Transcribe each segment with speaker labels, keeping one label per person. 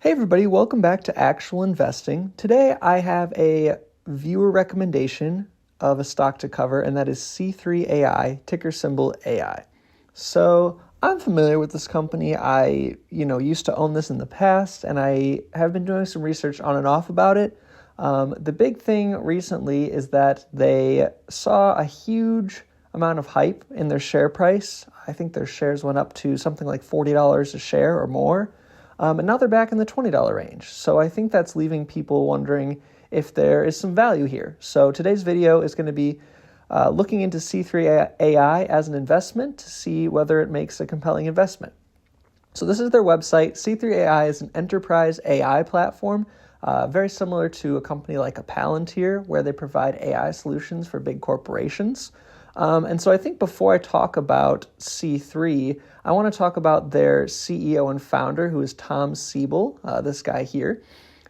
Speaker 1: Hey everybody, welcome back to Actual Investing. Today I have a viewer recommendation of a stock to cover, and that is C3.ai, ticker symbol AI. So I'm familiar with this company. I used to own this in the past, and I have been doing some research on and off about it. The big thing recently is that they saw a huge amount of hype in their share price. I think their shares went up to something like $40 a share or more. And now they're back in the $20 range. So I think that's leaving people wondering if there is some value here. So today's video is going to be looking into C3.ai as an investment to see whether it makes a compelling investment. So this is their website. C3.ai is an enterprise AI platform, very similar to a company like a Palantir, where they provide AI solutions for big corporations. And so I think before I talk about C3, I want to talk about their CEO and founder, who is Tom Siebel, this guy here.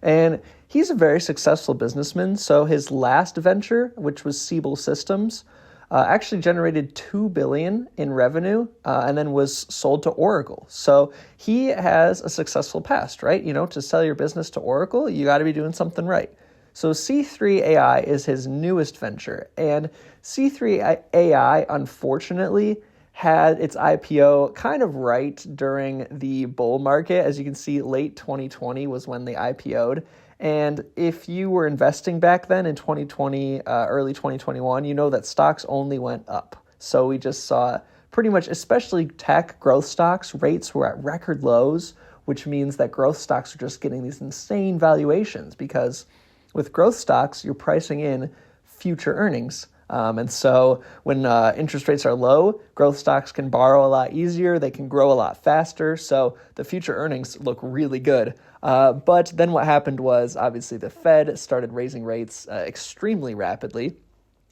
Speaker 1: And he's a very successful businessman. So his last venture, which was Siebel Systems, actually generated $2 billion in revenue and then was sold to Oracle. So he has a successful past, right? To sell your business to Oracle, you got to be doing something right. So C3.ai is his newest venture, and C3.ai, unfortunately, had its IPO kind of right during the bull market. As you can see, late 2020 was when they IPO'd, and if you were investing back then in 2020, early 2021, you know that stocks only went up. So we just saw pretty much, especially tech growth stocks, rates were at record lows, which means that growth stocks are just getting these insane valuations because with growth stocks, you're pricing in future earnings. And so when interest rates are low, growth stocks can borrow a lot easier. They can grow a lot faster. So the future earnings look really good. But then what happened was, obviously, the Fed started raising rates extremely rapidly.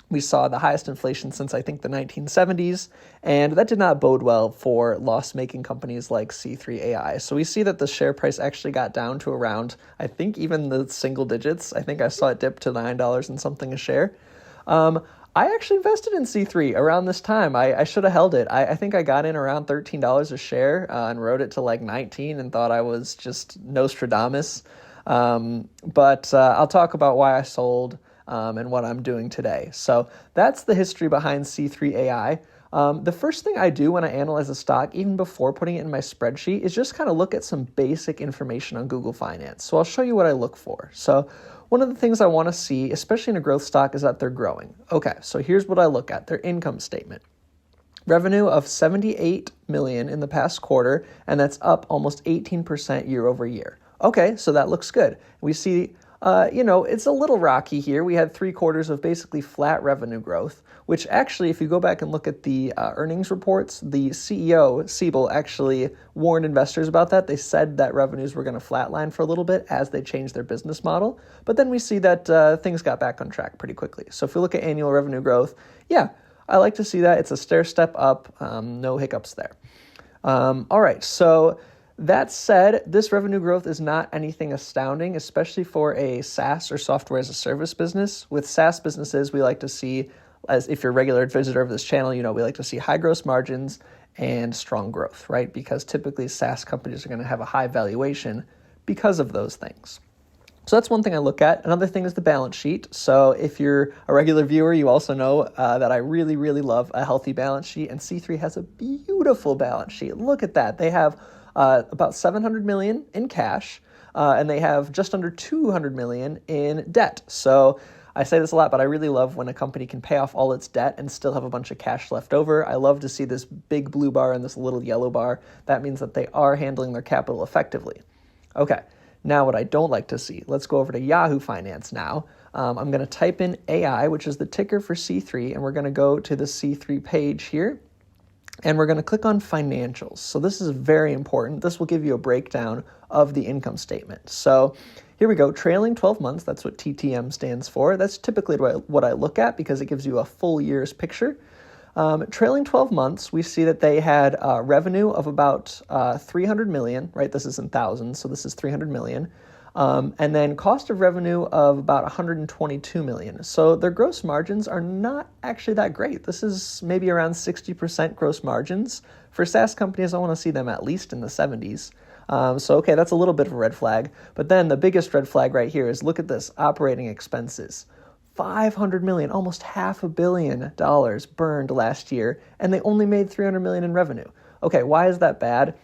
Speaker 1: We saw the highest inflation since, I think, the 1970s, and that did not bode well for loss-making companies like C3.ai. So we see that the share price actually got down to around, I think, even the single digits. I think I saw it dip to $9 and something a share. I actually invested in C3 around this time. I should have held it. I think I got in around $13 a share and rode it to like 19 and thought I was just Nostradamus. But I'll talk about why I sold and what I'm doing today. So that's the history behind C3.ai. The first thing I do when I analyze a stock, even before putting it in my spreadsheet, is just kind of look at some basic information on Google Finance. So I'll show you what I look for. So one of the things I want to see, especially in a growth stock, is that they're growing. Okay, so here's what I look at, their income statement. Revenue of $78 million in the past quarter, and that's up almost 18% year over year. Okay, so that looks good. We see it's a little rocky here. We had 3 quarters of basically flat revenue growth, which actually, if you go back and look at the earnings reports, the CEO, Siebel, actually warned investors about that. They said that revenues were going to flatline for a little bit as they changed their business model. But then we see that things got back on track pretty quickly. So if we look at annual revenue growth, yeah, I like to see that. It's a stair step up, no hiccups there. All right, so that said, this revenue growth is not anything astounding, especially for a SaaS or software as a service business. With SaaS businesses, we like to see, as if you're a regular visitor of this channel, we like to see high gross margins and strong growth, right? Because typically SaaS companies are going to have a high valuation because of those things. So that's one thing I look at. Another thing is the balance sheet. So if you're a regular viewer, you also know that I really, really love a healthy balance sheet, and C3 has a beautiful balance sheet. Look at that. They have about $700 million in cash, and they have just under $200 million in debt. So I say this a lot, but I really love when a company can pay off all its debt and still have a bunch of cash left over. I love to see this big blue bar and this little yellow bar. That means that they are handling their capital effectively. Okay, now what I don't like to see. Let's go over to Yahoo Finance now. I'm going to type in AI, which is the ticker for C3, and we're going to go to the C3 page here. And we're going to click on financials. So this is very important. This will give you a breakdown of the income statement. So here we go, trailing 12 months. That's what TTM stands for. That's typically what I look at because it gives you a full year's picture. Trailing 12 months, we see that they had revenue of about 300 million, right? This is in thousands, so this is 300 million. And then cost of revenue of about 122 million. So their gross margins are not actually that great. This is maybe around 60% gross margins. For SaaS companies, I want to see them at least in the 70s. Okay, that's a little bit of a red flag. But then the biggest red flag right here is look at this, operating expenses. 500 million, almost $500 million burned last year, and they only made 300 million in revenue. Okay, why is that bad?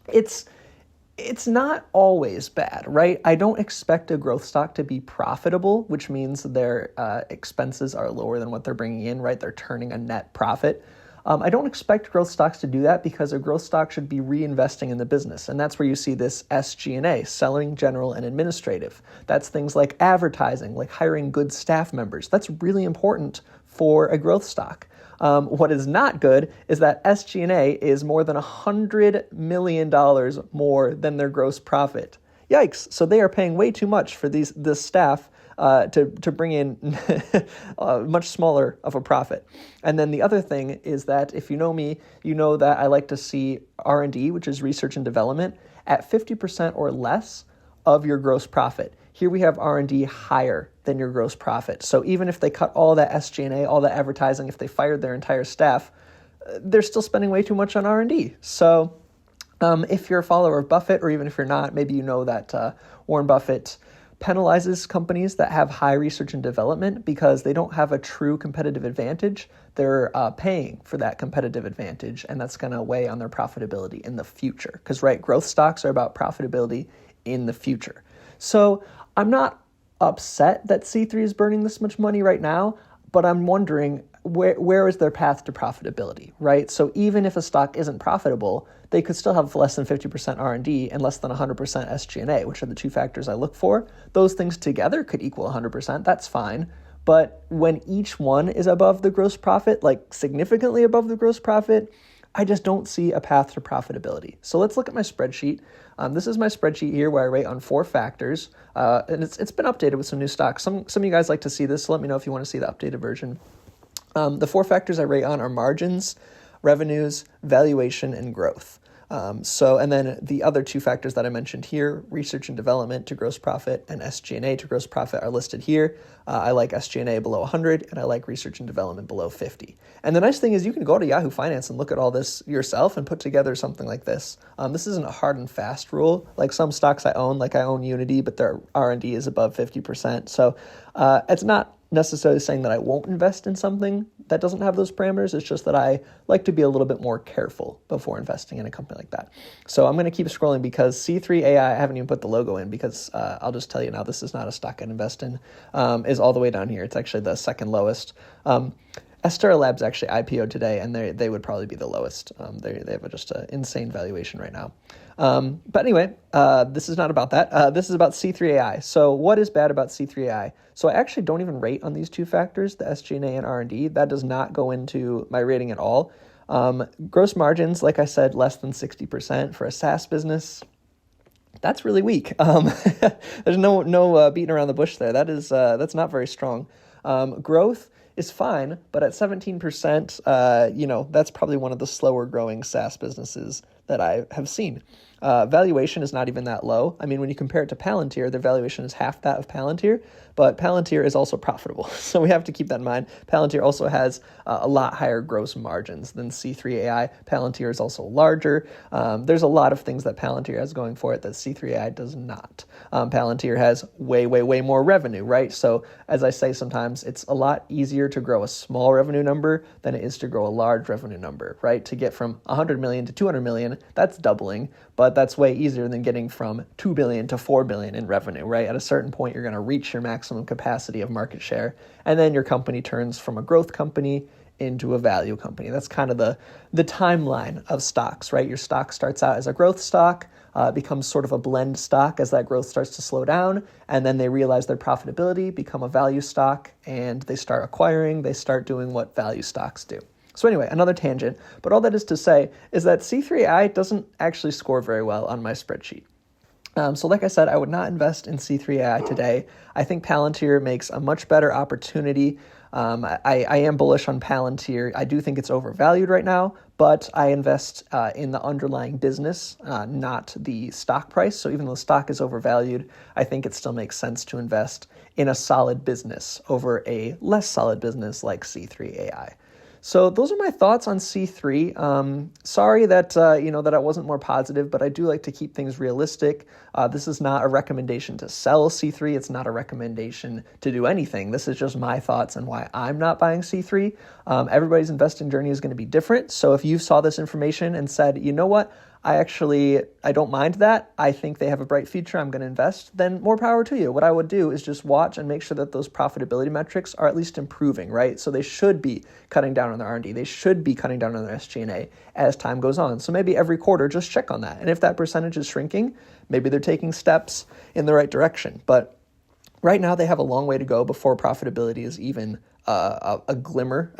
Speaker 1: It's not always bad, right? I don't expect a growth stock to be profitable, which means their expenses are lower than what they're bringing in, right? They're turning a net profit. I don't expect growth stocks to do that because a growth stock should be reinvesting in the business. And that's where you see this SG&A, selling, general, and administrative. That's things like advertising, like hiring good staff members. That's really important for a growth stock. What is not good is that SG&A is more than $100 million more than their gross profit. Yikes. So they are paying way too much for this staff to bring in much smaller of a profit. And then the other thing is that if you know me, you know that I like to see R&D, which is research and development, at 50% or less of your gross profit. Here we have R&D higher than your gross profit. So even if they cut all that SG&A, all that advertising, if they fired their entire staff, they're still spending way too much on R&D. So if you're a follower of Buffett, or even if you're not, maybe you know that Warren Buffett penalizes companies that have high research and development because they don't have a true competitive advantage. They're paying for that competitive advantage, and that's going to weigh on their profitability in the future. Because, right, growth stocks are about profitability in the future. So I'm not upset that C3 is burning this much money right now, but I'm wondering where is their path to profitability, right? So even if a stock isn't profitable, they could still have less than 50% R&D and less than 100% SG&A, which are the two factors I look for. Those things together could equal 100%. That's fine. But when each one is above the gross profit, like significantly above the gross profit, I just don't see a path to profitability. So let's look at my spreadsheet. This is my spreadsheet here where I rate on 4 factors, and it's been updated with some new stocks. Some of you guys like to see this, so let me know if you want to see the updated version. The 4 factors I rate on are margins, revenues, valuation, and growth. And then the other 2 factors that I mentioned here, research and development to gross profit and SG&A to gross profit, are listed here. I like SG&A below 100, and I like research and development below 50. And the nice thing is you can go to Yahoo Finance and look at all this yourself and put together something like this. This isn't a hard and fast rule. Like some stocks I own, like I own Unity, but their R&D is above 50%. So it's not necessarily saying that I won't invest in something that doesn't have those parameters. It's just that I like to be a little bit more careful before investing in a company like that. So I'm going to keep scrolling because C3.ai, I haven't even put the logo in because I'll just tell you now, this is not a stock I'd invest in, is all the way down here. It's actually the second lowest. Astera Labs actually IPO'd today, and they would probably be the lowest. They have just an insane valuation right now. But anyway, this is not about that. This is about C3.ai. So what is bad about C3.ai? So I actually don't even rate on these 2 factors, the SG&A and R&D. That does not go into my rating at all. Gross margins, like I said, less than 60% for a SaaS business. That's really weak. There's no beating around the bush there. That's not very strong. Growth is fine, but at 17%, that's probably one of the slower growing SaaS businesses that I have seen. Valuation is not even that low. I mean, when you compare it to Palantir, their valuation is half that of Palantir, but Palantir is also profitable. So we have to keep that in mind. Palantir also has a lot higher gross margins than C3.ai. Palantir is also larger. There's a lot of things that Palantir has going for it that C3.ai does not. Palantir has way, way, way more revenue, right? So as I say sometimes, it's a lot easier to grow a small revenue number than it is to grow a large revenue number, right? To get from 100 million to 200 million, that's doubling, but that's way easier than getting from 2 billion to 4 billion in revenue, right? At a certain point, you're going to reach your maximum capacity of market share, and then your company turns from a growth company into a value company. That's kind of the timeline of stocks, right? Your stock starts out as a growth stock, becomes sort of a blend stock as that growth starts to slow down, and then they realize their profitability, become a value stock, and they start acquiring, they start doing what value stocks do. So anyway, another tangent, but all that is to say is that C3.ai doesn't actually score very well on my spreadsheet. So like I said, I would not invest in C3.ai today. I think Palantir makes a much better opportunity. I am bullish on Palantir. I do think it's overvalued right now, but I invest in the underlying business, not the stock price. So even though the stock is overvalued, I think it still makes sense to invest in a solid business over a less solid business like C3.ai. So those are my thoughts on C3. Sorry that that I wasn't more positive, but I do like to keep things realistic. This is not a recommendation to sell C3. It's not a recommendation to do anything. This is just my thoughts on why I'm not buying C3. Everybody's investing journey is going to be different. So if you saw this information and said, you know what, I don't mind that. I think they have a bright future. I'm going to invest. Then more power to you. What I would do is just watch and make sure that those profitability metrics are at least improving, right? So they should be cutting down on their R&D. They should be cutting down on their SG&A as time goes on. So maybe every quarter, just check on that. And if that percentage is shrinking, maybe they're taking steps in the right direction. But right now, they have a long way to go before profitability is even a glimmer.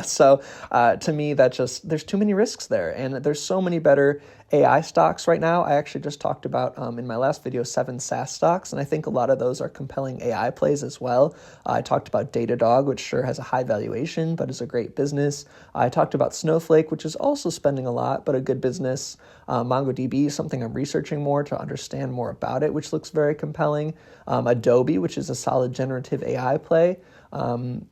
Speaker 1: So to me, there's too many risks there. And there's so many better AI stocks right now. I actually just talked about in my last video 7 SaaS stocks, and I think a lot of those are compelling AI plays as well. I talked about Datadog, which sure has a high valuation, but is a great business. I talked about Snowflake, which is also spending a lot, but a good business. MongoDB, something I'm researching more to understand more about it, which looks very compelling. Adobe, which is a solid generative AI play.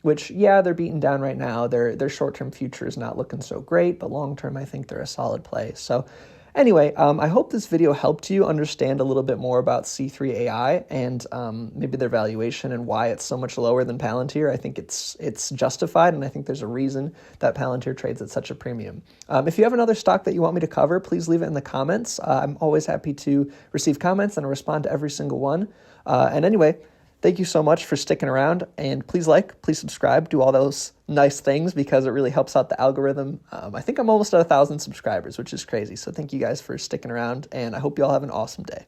Speaker 1: Which, they're beaten down right now. Their short-term future is not looking so great, but long-term, I think they're a solid play. So anyway, I hope this video helped you understand a little bit more about C3.ai and maybe their valuation and why it's so much lower than Palantir. I think it's justified, and I think there's a reason that Palantir trades at such a premium. If you have another stock that you want me to cover, please leave it in the comments. I'm always happy to receive comments and respond to every single one. And anyway, thank you so much for sticking around, and please subscribe, do all those nice things because it really helps out the algorithm. I think I'm almost at 1,000 subscribers, which is crazy. So thank you guys for sticking around, and I hope you all have an awesome day.